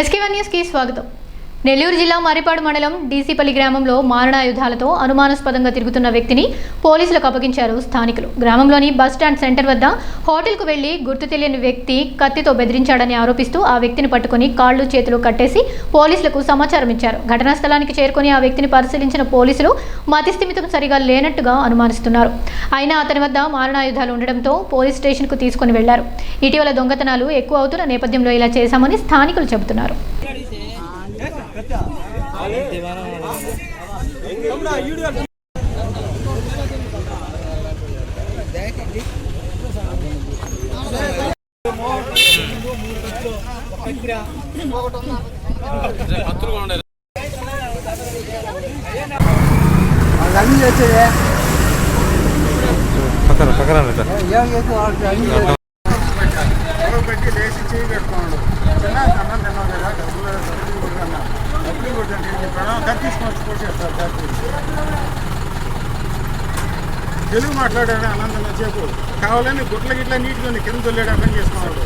SK1 news కి స్వాగతం. నెల్లూరు జిల్లా మరిపాడు మండలం డీసీపల్లి గ్రామంలో మారణాయుధాలతో అనుమానాస్పదంగా తిరుగుతున్న వ్యక్తిని పోలీసులకు అప్పగించారు స్థానికులు. గ్రామంలోని బస్ స్టాండ్ సెంటర్ వద్ద హోటల్కు వెళ్లి గుర్తు తెలియని వ్యక్తి కత్తితో బెదిరించాడని ఆరోపిస్తూ ఆ వ్యక్తిని పట్టుకుని కాళ్ళు చేతులు కట్టేసి పోలీసులకు సమాచారం ఇచ్చారు. ఘటనా స్థలానికి చేరుకుని ఆ వ్యక్తిని పరిశీలించిన పోలీసులు మతిస్థిమితం సరిగా లేనట్టుగా అనుమానిస్తున్నారు. అయినా అతని వద్ద మారణాయుధాలు ఉండడంతో పోలీస్ స్టేషన్కు తీసుకుని వెళ్లారు. ఇటీవల దొంగతనాలు ఎక్కువ అవుతున్న నేపథ్యంలో ఇలా చేశామని స్థానికులు చెబుతున్నారు. తెలుగు మాట్లాడాడు అనంతరం చెప్పు కావాలని గుట్ల గిట్ల నీట్గా కింద తొల్లేడా పని చేసుకున్నాడు.